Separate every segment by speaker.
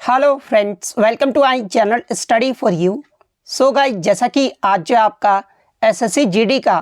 Speaker 1: Hello friends, welcome to I channel study for you. So guys, जैसा कि आज जो आपका एसएससी जीडी का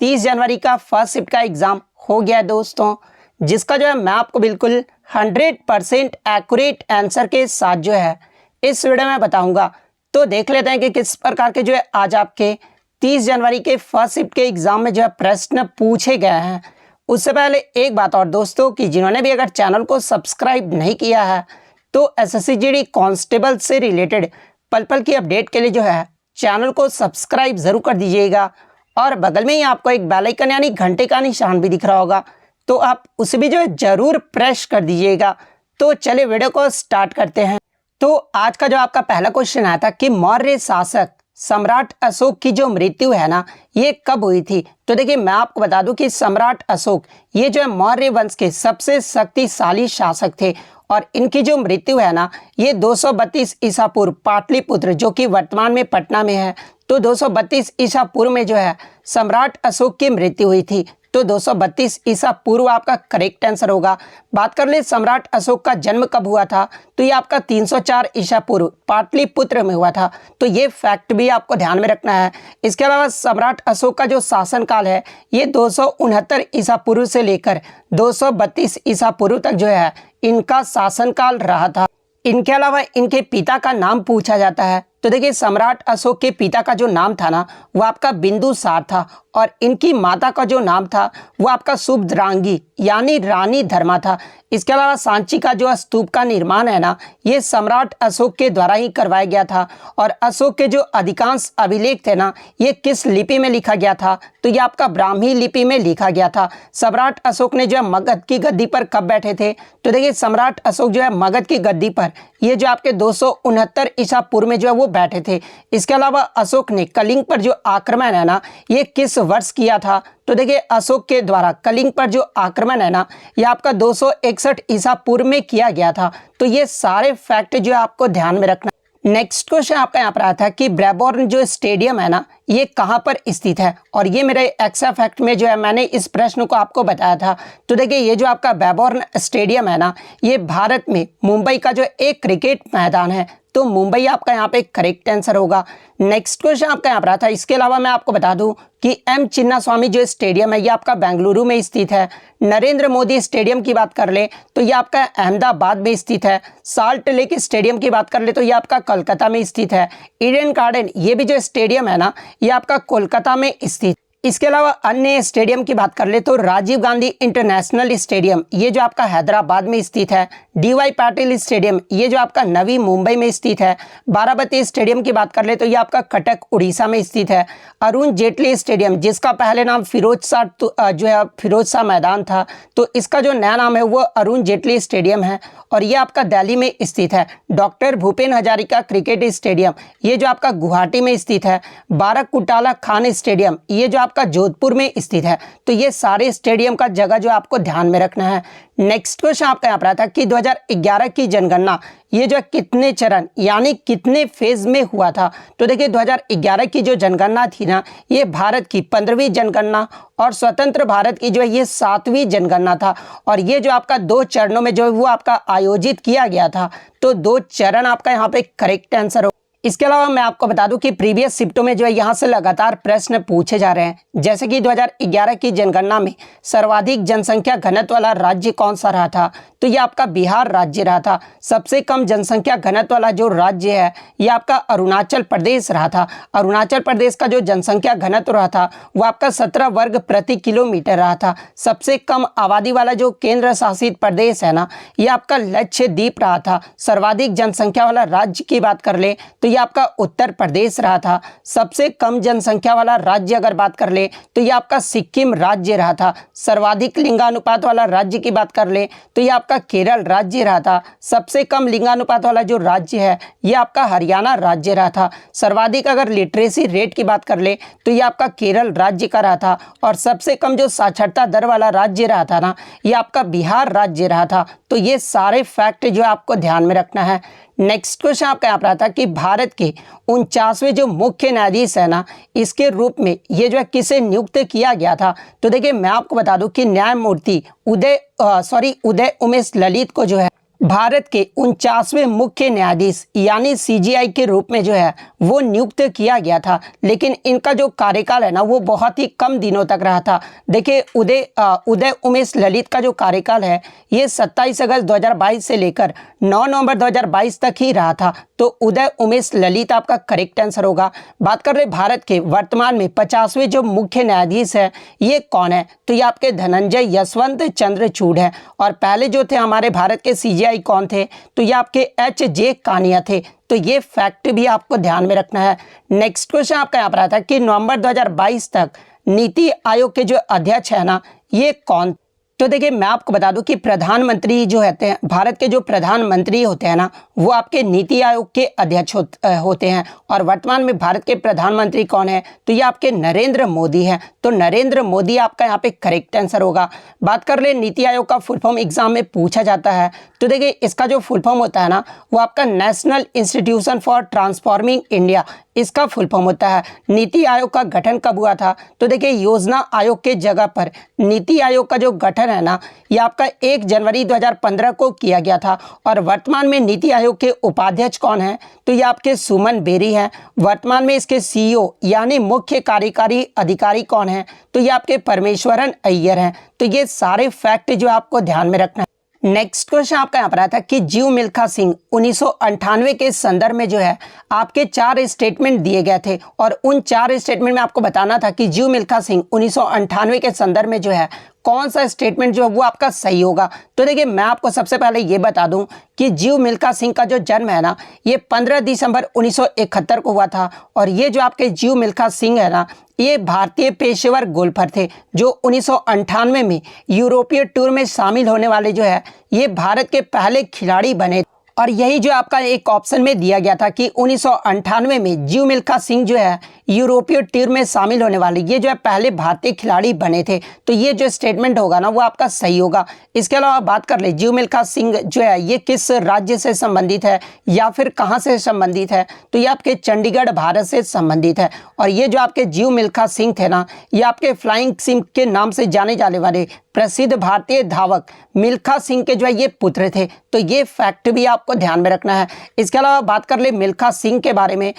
Speaker 1: 30 जनवरी का फर्स्ट शिफ्ट का एग्ज़ाम हो गया है दोस्तों, जिसका जो है मैं आपको बिल्कुल 100% एक्यूरेट आंसर के साथ जो है इस वीडियो में बताऊंगा। तो देख लेते हैं कि किस प्रकार के जो है आज आपके 30 जनवरी के फर्स्ट शिफ्ट के एग्ज़ाम में जो है प्रश्न पूछे गए हैं। उससे पहले एक बात और दोस्तों, कि जिन्होंने भी अगर चैनल को सब्सक्राइब नहीं किया है तो एसएससी जीडी कांस्टेबल से रिलेटेड पल पल की अपडेट के लिए जो है चैनल को सब्सक्राइब जरूर कर दीजिएगा। और बगल में ही आपको एक बेल आइकन यानी घंटे का निशान भी दिख रहा होगा, तो आप उसे भी जो है जरूर प्रेस कर दीजिएगा। तो चलिए वीडियो को स्टार्ट करते हैं। तो आज का जो आपका पहला क्वेश्चन आया था कि मौर्य शासक सम्राट अशोक की जो मृत्यु है ना, ये कब हुई थी। तो देखिए मैं आपको बता दूं कि सम्राट अशोक ये जो है मौर्य वंश के सबसे शक्तिशाली शासक थे और इनकी जो मृत्यु है ना, ये 232 ईसा पूर्व पाटलिपुत्र जो कि वर्तमान में पटना में है, तो 232 ईसा पूर्व में जो है सम्राट अशोक की मृत्यु हुई थी। तो 232 ईसा पूर्व आपका करेक्ट आंसर होगा। बात कर ले सम्राट अशोक का जन्म कब हुआ था, तो ये आपका 304 ईसा पूर्व पाटलिपुत्र में हुआ था। तो ये फैक्ट भी आपको ध्यान में रखना है। इसके अलावा सम्राट अशोक का जो शासनकाल है ये 269 ईसा पूर्व से लेकर 232 ईसा पूर्व तक जो है इनका शासनकाल रहा था। इनके अलावा इनके पिता का नाम पूछा जाता है। तो देखिए सम्राट अशोक के पिता का जो नाम था ना, वो आपका बिंदुसार था और इनकी माता का जो नाम था वो आपका शुभद्रांगी यानी रानी धर्मा था। इसके अलावा सांची का जो स्तूप का निर्माण है ना, ये सम्राट अशोक के द्वारा ही करवाया गया था। और अशोक के जो अधिकांश अभिलेख थे ना, ये किस लिपि में लिखा गया था, तो ये आपका ब्राह्मी लिपि में लिखा गया था। सम्राट अशोक ने जो है मगध की गद्दी पर कब बैठे थे, तो देखिए सम्राट अशोक जो है मगध की गद्दी पर ये जो आपके 269 ईसा पूर्व में जो है वो बैठे थे। इसके अलावा अशोक ने कलिंग पर जो आक्रमण है ना, ये किस वर्ष किया था, तो देखिए अशोक के द्वारा कलिंग पर जो आक्रमण है ना, ये आपका 261 ईसा पूर्व में किया गया था। तो ये सारे फैक्ट जो है आपको ध्यान में रखना। नेक्स्ट क्वेश्चन आपका यहाँ पर आया था कि ब्रेबॉर्न जो स्टेडियम है ना, ये कहाँ पर स्थित है। और ये मेरे एक्स्ट्रा फैक्ट में जो है मैंने इस प्रश्न को आपको बताया था। तो देखिए ये जो आपका ब्रेबॉर्न स्टेडियम है ना, ये भारत में मुंबई का जो एक क्रिकेट मैदान है, तो मुंबई आपका यहाँ पे करेक्ट आंसर होगा। नेक्स्ट क्वेश्चन आपका यहाँ पर आता है। इसके अलावा मैं आपको बता दूं कि एम चिन्नास्वामी जो स्टेडियम है ये आपका बेंगलुरु में स्थित है। नरेंद्र मोदी स्टेडियम की बात कर ले तो ये आपका अहमदाबाद में स्थित है। साल्ट लेक स्टेडियम की बात कर ले तो ये आपका कोलकाता में स्थित है। ईडन गार्डन ये भी जो स्टेडियम है ना, ये आपका कोलकाता में स्थित। इसके अलावा अन्य स्टेडियम की बात कर ले तो राजीव गांधी इंटरनेशनल स्टेडियम ये जो आपका हैदराबाद में स्थित है। डीवाई पाटिल स्टेडियम ये जो आपका नवी मुंबई में स्थित है। बाराबती स्टेडियम की बात कर ले तो ये आपका कटक उड़ीसा में स्थित है। अरुण जेटली स्टेडियम जिसका पहले नाम फिरोज शाह मैदान था, तो इसका जो नया नाम है वो अरुण जेटली स्टेडियम है और ये आपका दिल्ली में स्थित है। Doctor Bhupen Hazarika cricket stadium ये जो आपका गुवाहाटी में स्थित है। बाराकुटाला खान स्टेडियम ये जो आपका जोधपुर में स्थित है। तो ये सारे स्टेडियम का जगह जो आपको ध्यान में रखना है। नेक्स्ट क्वेश्चन आपका यहाँ पर आता है कि 2011 की जनगणना ये जो कितने चरण यानी कितने फेज में हुआ था। तो देखिए 2011 की जो जनगणना थी ना, ये भारत की 15वीं जनगणना और स्वतंत्र भारत की जो है ये 7वीं जनगणना था। और ये जो आपका 2 चरणों में जो है वो आपका आयोजित किया गया था। तो 2 चरण आपका यहाँ पे करेक्ट आंसर हो। इसके अलावा मैं आपको बता दूं कि प्रीवियस शिफ्टों में जो है यहाँ से लगातार प्रश्न पूछे जा रहे हैं। जैसे कि 2011 की जनगणना में सर्वाधिक जनसंख्या घनत्व वाला राज्य कौन सा रहा था, तो ये आपका बिहार राज्य रहा था। सबसे कम जनसंख्या घनत्व वाला जो राज्य है ये आपका अरुणाचल प्रदेश रहा था। अरुणाचल प्रदेश का जो जनसंख्या घनत्व रहा था वो आपका 17 वर्ग प्रति किलोमीटर रहा था। सबसे कम आबादी वाला जो केंद्र शासित प्रदेश है ना, ये आपका लक्षद्वीप रहा था। सर्वाधिक जनसंख्या वाला राज्य की बात कर ले तो ये आपका उत्तर प्रदेश रहा था। सबसे कम जनसंख्या वाला राज्य अगर बात कर ले तो ये आपका सिक्किम राज्य रहा था। सर्वाधिक लिंगानुपात वाला राज्य की बात कर ले तो ये आपका केरल राज्य रहा था। सबसे कम लिंगानुपात वाला जो राज्य है ये आपका हरियाणा राज्य रहा था। सर्वाधिक अगर लिटरेसी रेट की बात कर ले तो ये आपका केरल राज्य का रहा था। और सबसे कम जो साक्षरता दर वाला राज्य रहा था ना, ये आपका बिहार राज्य रहा था। तो ये सारे फैक्ट जो आपको ध्यान में रखना है। नेक्स्ट क्वेश्चन आपका यहाँ पर आता है कि भारत के 49वें जो मुख्य न्यायाधीश है ना, इसके रूप में ये जो है किसे नियुक्त किया गया था। तो देखिए मैं आपको बता दूं कि न्यायमूर्ति उदय उमेश ललित को जो है भारत के 49वें मुख्य न्यायाधीश यानी सीजेआई के रूप में जो है वो नियुक्त किया गया था, लेकिन इनका जो कार्यकाल है ना वो बहुत ही कम दिनों तक रहा था। देखिए उदय उमेश ललित का जो कार्यकाल है ये 27 अगस्त 2022 से लेकर 9 नवंबर 2022 तक ही रहा था। तो उदय उमेश ललित आपका करेक्ट आंसर होगा। बात कर रहे भारत के वर्तमान में 50वें जो मुख्य न्यायाधीश है ये कौन है, तो ये आपके धनंजय यशवंत चंद्रचूड़ है। और पहले जो थे हमारे भारत के सीजेआई कौन थे, तो ये आपके एच.जे. कानिया थे। तो ये फैक्ट भी आपको ध्यान में रखना है। नेक्स्ट क्वेश्चन आपका यहाँ पर आता है कि नवंबर 2022 तक नीति आयोग के जो अध्यक्ष है ना ये कौन। तो देखिए मैं आपको बता दूं कि प्रधानमंत्री जो होते हैं, भारत के जो प्रधानमंत्री होते हैं ना वो आपके नीति आयोग के अध्यक्ष होते हैं। और वर्तमान में भारत के प्रधानमंत्री कौन है, तो ये आपके नरेंद्र मोदी हैं। तो नरेंद्र मोदी आपका यहाँ पे करेक्ट आंसर होगा। बात कर ले नीति आयोग का फुल फॉर्म एग्जाम में पूछा जाता है, तो देखिए इसका जो फुल फॉर्म होता है ना वो आपका national institution for transforming India, इसका फुल फॉर्म होता है। नीति आयोग का गठन कब हुआ था, तो देखिए योजना आयोग के जगह पर नीति आयोग का जो गठन है ना ये आपका 1 जनवरी 2015 को किया गया था। और वर्तमान में नीति आयोग के उपाध्यक्ष कौन है, तो ये आपके सुमन बेरी हैं। वर्तमान में इसके सीईओ यानी मुख्य कार्यकारी अधिकारी कौन है, तो ये आपके परमेश्वरन अय्यर हैं। तो ये सारे फैक्ट जो आपको ध्यान में रखना है। नेक्स्ट क्वेश्चन आपका यहाँ पर आया था कि जीव मिल्खा सिंह 1998 के संदर्भ में जो है आपके 4 स्टेटमेंट दिए गए थे। और उन 4 स्टेटमेंट में आपको बताना था कि जीव मिल्खा सिंह 1998 के संदर्भ में जो है कौन सा स्टेटमेंट जो है वो आपका सही होगा। तो देखिए मैं आपको सबसे पहले ये बता दूं कि जीव मिल्खा सिंह का जो जन्म है ना ये 15 दिसंबर 1971 को हुआ था। और ये जो आपके जीव मिल्खा सिंह है ना ये भारतीय पेशेवर गोल्फर थे जो 1998 में यूरोपीय टूर में शामिल होने वाले जो है ये भारत के पहले खिलाड़ी बने। और यही जो आपका एक ऑप्शन में दिया गया था कि 1998 में जीव मिल्खा सिंह जो है यूरोपीय टूर में शामिल होने वाले ये जो है पहले भारतीय खिलाड़ी बने थे। तो ये जो स्टेटमेंट होगा ना वो आपका सही होगा। इसके अलावा बात कर ले जीव मिल्खा सिंह जो है ये किस राज्य से संबंधित है या फिर कहाँ से संबंधित है, तो ये आपके चंडीगढ़ भारत से संबंधित है। और ये जो आपके जीव मिल्खा सिंह थे ना ये आपके फ्लाइंग सिंह के नाम से जाने जाने वाले प्रसिद्ध भारतीय धावक मिल्खा सिंह के जो है ये पुत्र थे। तो ये फैक्ट भी आपको ध्यान में रखना है। इसके अलावा बात कर ले मिल्खा सिंह के बारे में,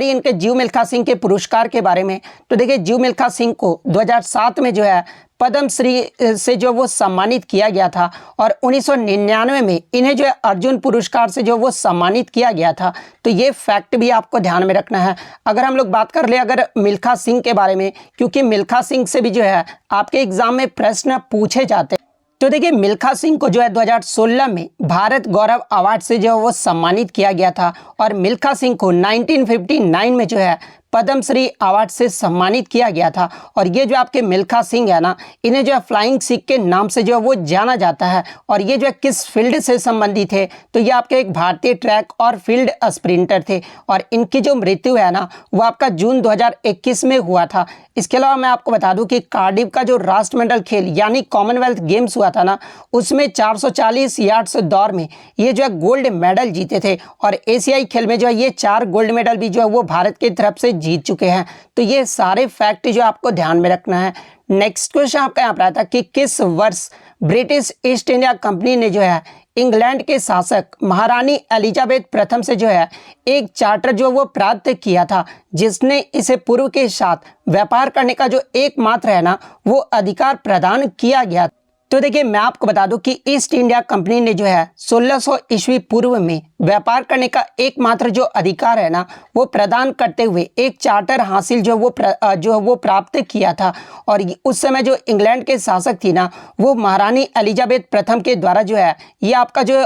Speaker 1: इनके जीव मिल्खा सिंह के पुरस्कार के बारे में, तो देखिए जीव मिल्खा सिंह को 2007 में जो है पद्म श्री से जो वो सम्मानित किया गया था। और 1999 में इन्हें जो है अर्जुन पुरस्कार से जो वो सम्मानित किया गया था। तो ये फैक्ट भी आपको ध्यान में रखना है। अगर हम लोग बात कर ले अगर मिल्खा सिंह के बारे में, क्योंकि मिल्खा सिंह से भी जो है आपके एग्जाम में प्रश्न पूछे जाते हैं, तो देखिए मिल्खा सिंह को जो है 2016 में भारत गौरव अवार्ड से जो वो सम्मानित किया गया था। और मिल्खा सिंह को 1959 में जो है पद्मश्री अवार्ड से सम्मानित किया गया था। और ये जो आपके मिल्खा सिंह है ना इन्हें जो है फ्लाइंग सिख के नाम से जो है वो जाना जाता है। और ये जो है किस फील्ड से संबंधित है, तो ये आपके एक भारतीय ट्रैक और फील्ड स्प्रिंटर थे। और इनकी जो मृत्यु है ना वो आपका जून 2021 में हुआ था। इसके अलावा मैं आपको बता दूं कि कार्डिफ का जो राष्ट्रमंडल खेल यानी कॉमनवेल्थ गेम्स हुआ था ना उसमें 440 यार्ड्स दौड़ में ये जो है गोल्ड मेडल जीते थे। और एशियाई खेल में जो है ये 4 गोल्ड मेडल भी जो है वो भारत की तरफ से जीत चुके हैं। तो ये सारे फैक्ट जो आपको ध्यान में रखना है। नेक्स्ट क्वेश्चन आपका यहाँ पर आता है कि किस वर्ष ब्रिटिश ईस्ट इंडिया कंपनी ने जो है इंग्लैंड के शासक महारानी एलिजाबेथ प्रथम से जो है एक चार्टर जो वो प्राप्त किया था जिसने इसे पूर्व के साथ व्यापार करने का जो एकमात्र है ना वो अधिकार प्रदान किया गया। तो देखिए मैं आपको बता दूं कि ईस्ट इंडिया कंपनी ने जो है 1600 ईस्वी पूर्व में व्यापार करने का एकमात्र जो अधिकार है ना वो प्रदान करते हुए एक चार्टर हासिल जो वो प्राप्त किया था। और उस समय जो इंग्लैंड के शासक थी ना वो महारानी एलिजाबेथ प्रथम के द्वारा जो है ये आपका जो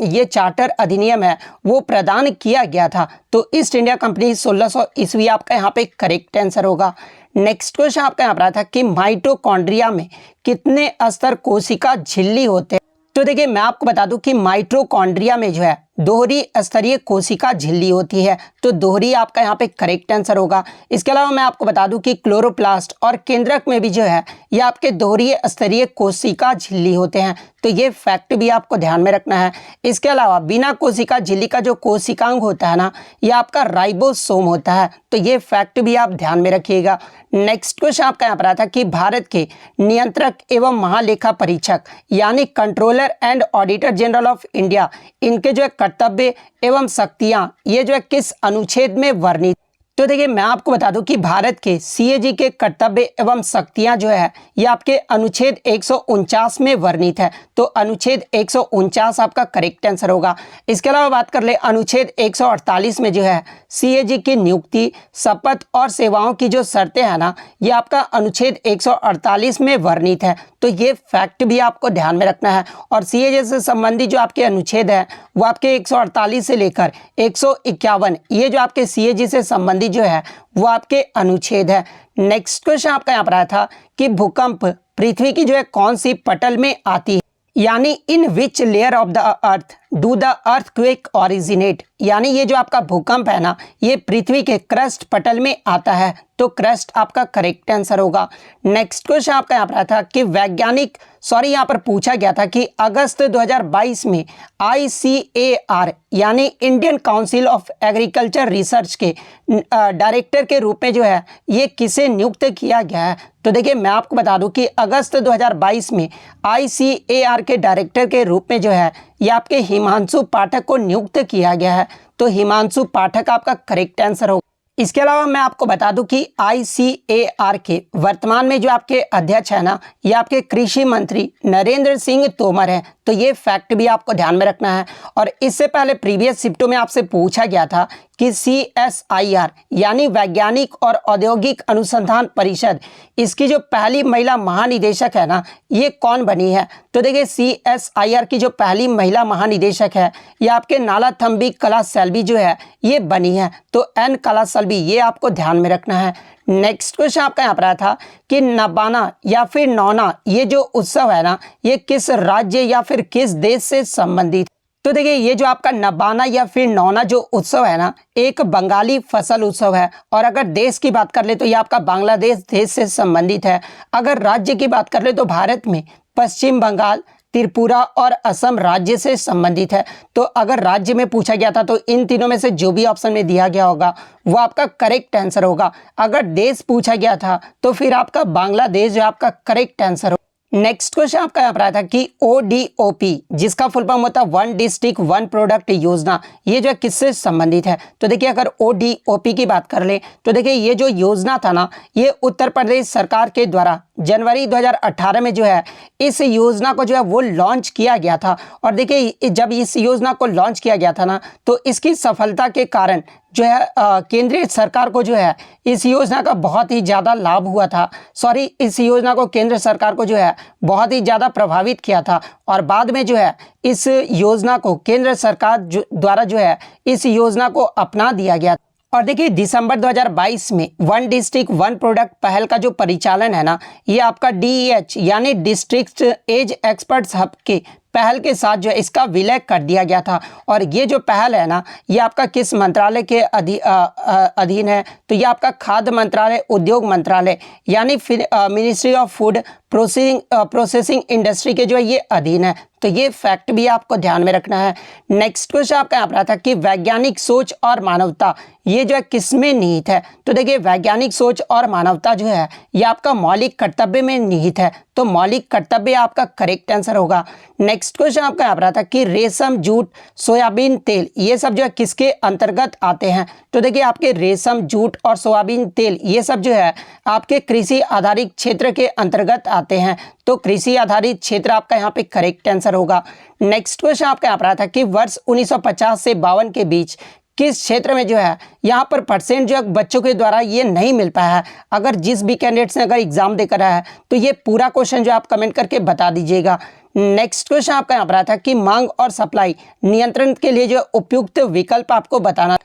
Speaker 1: ये चार्टर अधिनियम है वो प्रदान किया गया था। तो ईस्ट इंडिया कंपनी 1600 ईस्वी आपका यहाँ पे करेक्ट आंसर होगा। नेक्स्ट क्वेश्चन आपका यहाँ पर था कि माइटोकॉन्ड्रिया में कितने स्तर कोशिका झिल्ली होते हैं। तो देखिए मैं आपको बता दूं कि माइटोकॉन्ड्रिया में जो है दोहरी स्तरीय कोशिका झिल्ली होती है। तो दोहरी आपका यहाँ पे करेक्ट आंसर होगा। इसके अलावा मैं आपको बता दूं कि क्लोरोप्लास्ट और केंद्रक में भी जो है ये आपके दोहरी स्तरीय कोशिका झिल्ली होते हैं। तो ये फैक्ट भी आपको ध्यान में रखना है। इसके अलावा बिना कोशिका झिल्ली का जो कोशिकांग होता है ना, ये आपका राइबोसोम होता है। तो ये फैक्ट भी आप ध्यान में रखिएगा। नेक्स्ट क्वेश्चन आपका यहाँ पर आता है कि भारत के नियंत्रक एवं महालेखा परीक्षक यानी controller and auditor general of India, इनके जो है कर्तव्य एवं शक्तियां ये जो है किस अनुच्छेद में वर्णित। तो देखिए मैं आपको बता दूं कि भारत के सीएजी के कर्तव्य एवं शक्तियां जो है ये आपके अनुच्छेद 149 में वर्णित है। तो अनुच्छेद 149 आपका करेक्ट आंसर होगा। इसके अलावा बात कर ले अनुच्छेद 148 में जो है सीएजी की नियुक्ति, शपथ और सेवाओं की जो शर्तें हैं ना, ये आपका अनुच्छेद 148 में वर्णित है। तो ये फैक्ट भी आपको ध्यान में रखना है। और सीएजी से संबंधित जो आपके अनुच्छेद है वो आपके 148 से लेकर 151 ये जो आपके सीएजी से संबंधित जो है वो आपके अनुच्छेद है। नेक्स्ट क्वेश्चन आपका यहाँ पर आया था कि भूकंप पृथ्वी की जो है कौन सी पटल में आती है, यानी in which layer of the earth do the earthquake originate, यानी ये जो आपका भूकंप है ना ये पृथ्वी के क्रस्ट पटल में आता है। तो क्रस्ट आपका करेक्ट आंसर होगा। नेक्स्ट क्वेश्चन आपका यहाँ पर था कि वैज्ञानिक यहाँ पर पूछा गया था कि अगस्त 2022 में ICAR यानी Indian council of agriculture research के डायरेक्टर के रूप में जो है ये किसे नियुक्त किया गया है। तो देखिए मैं आपको बता दूं कि अगस्त 2022 में ICAR के डायरेक्टर के रूप में जो है ये आपके हिमांशु पाठक को नियुक्त किया गया है। तो हिमांशु पाठक आपका करेक्ट आंसर होगा। इसके अलावा मैं आपको बता दूं कि ICAR के वर्तमान में जो आपके अध्यक्ष है ना ये आपके कृषि मंत्री नरेंद्र सिंह तोमर हैं। तो ये फैक्ट भी आपको ध्यान में रखना है। और इससे पहले प्रीवियस शिफ्टों में आपसे पूछा गया था कि CSIR यानी वैज्ञानिक और औद्योगिक अनुसंधान परिषद, इसकी जो पहली महिला महानिदेशक है ना ये कौन बनी है। तो देखिए CSIR की जो पहली महिला महानिदेशक है ये आपके नालाथम्बी कलासेल्वी जो है ये बनी है। तो N कलासेल्वी ये आपको ध्यान में रखना है। नेक्स्ट क्वेश्चन आपका यहाँ पर आया था कि नबाना या फिर नौना ये जो उत्सव है ना ये किस राज्य या फिर किस देश से संबंधित। तो देखिए ये जो आपका नबाना या फिर नौना जो उत्सव है ना एक बंगाली फसल उत्सव है। और अगर देश की बात कर ले तो ये आपका बांग्लादेश देश से संबंधित है। अगर राज्य की बात कर ले तो भारत में पश्चिम बंगाल, त्रिपुरा और असम राज्य से संबंधित है। तो अगर राज्य में पूछा गया था तो इन तीनों में से जो भी ऑप्शन में दिया गया होगा वो आपका करेक्ट आंसर होगा। अगर देश पूछा गया था तो फिर आपका बांग्लादेश जो आपका करेक्ट आंसर होगा। नेक्स्ट क्वेश्चन आपका यहाँ पर आया था कि ODOP जिसका फुल फॉर्म होता है वन डिस्ट्रिक्ट वन प्रोडक्ट योजना, ये जो है किससे संबंधित है। तो देखिए अगर ODOP की बात कर ले तो देखिए ये जो योजना था ना ये उत्तर प्रदेश सरकार के द्वारा जनवरी 2018 में जो है इस योजना को जो है वो लॉन्च किया गया था। और देखिए जब इस योजना को लॉन्च किया गया था ना तो इसकी सफलता के कारण जो है केंद्रीय सरकार को जो है इस योजना का बहुत ही ज़्यादा लाभ हुआ था। इस योजना को केंद्र सरकार को जो है बहुत ही ज़्यादा प्रभावित किया था। और बाद में जो है इस योजना को केंद्र सरकार द्वारा जो है इस योजना को अपना दिया गया। और देखिए दिसंबर 2022 में वन डिस्ट्रिक्ट वन प्रोडक्ट पहल का जो परिचालन है ना ये आपका DEH यानी डिस्ट्रिक्ट एज एक्सपर्ट्स हब के पहल के साथ जो है इसका विलय कर दिया गया था। और ये जो पहल है ना ये आपका किस मंत्रालय के अधीन है। तो ये आपका खाद्य मंत्रालय, उद्योग मंत्रालय यानी ministry of food processing industry के जो है ये अधीन है। तो ये फैक्ट भी आपको ध्यान में रखना है। नेक्स्ट क्वेश्चन आपका यहाँ पर था कि वैज्ञानिक सोच और मानवता ये जो है किसमें निहित है। तो देखिए वैज्ञानिक सोच और मानवता जो है ये आपका मौलिक कर्तव्य में निहित है। तो मौलिक कर्तव्य आपका करेक्ट आंसर होगा। नेक्स्ट क्वेश्चन आपका यहाँ पर था कि रेशम, जूट, सोयाबीन तेल ये सब जो है किसके अंतर्गत आते हैं। तो देखिए आपके रेशम, जूट और सोयाबीन तेल ये सब जो है आपके कृषि आधारित क्षेत्र के अंतर्गत आते हैं। तो कृषि आधारित क्षेत्र आपका यहाँ पे करेक्ट आंसर होगा। नेक्स्ट क्वेश्चन आपका यहाँ पर था कि वर्ष 1950 से 52 के बीच किस क्षेत्र में जो है यहाँ पर परसेंट जो है बच्चों के द्वारा ये नहीं मिल पाया है। अगर जिस भी कैंडिडेट्स ने अगर एग्जाम देकर आया है तो ये पूरा क्वेश्चन जो आप कमेंट करके बता दीजिएगा। नेक्स्ट क्वेश्चन आपका यहाँ पर था कि मांग और सप्लाई नियंत्रण के लिए जो उपयुक्त विकल्प आपको बताना।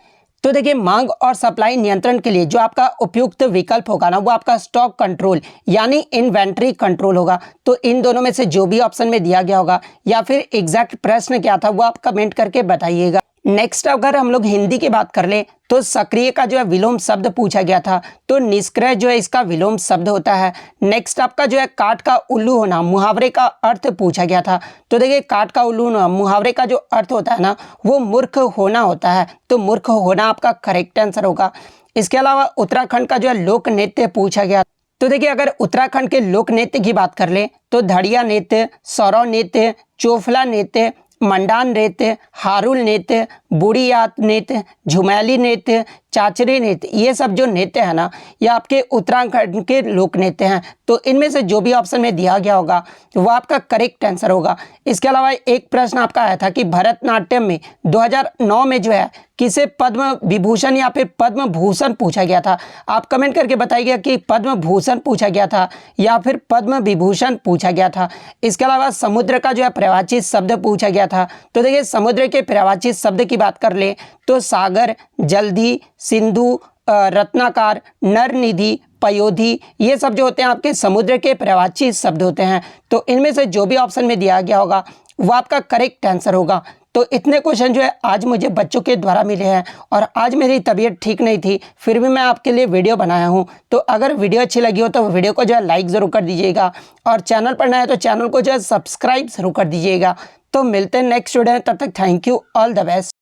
Speaker 1: तो देखिए मांग और सप्लाई नियंत्रण के लिए जो आपका उपयुक्त विकल्प होगा ना वो आपका स्टॉक कंट्रोल यानी इन्वेंट्री कंट्रोल होगा। तो इन दोनों में से जो भी ऑप्शन में दिया गया होगा या फिर एग्जैक्ट प्रश्न क्या था वो आप कमेंट करके बताइएगा। नेक्स्ट अगर हम लोग हिंदी की बात कर ले तो सक्रिय का जो है विलोम शब्द पूछा गया था, तो निष्क्रिय जो है इसका विलोम शब्द होता है। नेक्स्ट आपका जो है काठ का उल्लू होना मुहावरे का अर्थ पूछा गया था। तो देखिए काठ का उल्लू होना मुहावरे का जो अर्थ होता है ना वो मूर्ख होना होता है, तो मूर्ख होना आपका करेक्ट आंसर होगा। इसके अलावा उत्तराखंड का जो है लोक नृत्य पूछा गया। तो देखिए अगर उत्तराखंड के लोक नृत्य की बात कर ले तो धड़िया नृत्य, सौरव नृत्य, चोफला नृत्य, मंडान नृत्य, हारुल नृत्य, बुढ़ियात नृत्य, झुमैली नृत्य, चाचरी नृत्य, ये सब जो नृत्य है ना ये आपके उत्तराखंड के लोक नृत्य हैं। तो इनमें से जो भी ऑप्शन में दिया गया होगा वो आपका करेक्ट आंसर होगा। इसके अलावा एक प्रश्न आपका आया था कि भरतनाट्यम में 2009 में जो है किसे पद्म विभूषण या फिर पद्म भूषण पूछा गया था। आप कमेंट करके बताइएगा कि पद्म भूषण पूछा गया था या फिर पद्म विभूषण पूछा गया था। इसके अलावा समुद्र का जो है पर्यायवाची शब्द पूछा गया था। तो देखिए समुद्र के पर्यायवाची शब्द की बात कर ले तो सागर, जल्दी, सिंधु, रत्नाकार, नरनिधि, पयोधी, ये सब जो होते हैं आपके समुद्र के पर्यायवाची शब्द होते हैं। तो इनमें से जो भी ऑप्शन में दिया गया होगा वो आपका करेक्ट आंसर होगा। तो इतने क्वेश्चन जो है आज मुझे बच्चों के द्वारा मिले हैं और आज मेरी तबीयत ठीक नहीं थी फिर भी मैं आपके लिए वीडियो बनाया हूं। तो अगर वीडियो अच्छी लगी हो तो वीडियो को जो है लाइक ज़रूर कर दीजिएगा और चैनल पर नया है तो चैनल को जो है सब्सक्राइब ज़रूर कर दीजिएगा। तो मिलते हैं नेक्स्ट वीडियो में, तब तक thank you, all the best.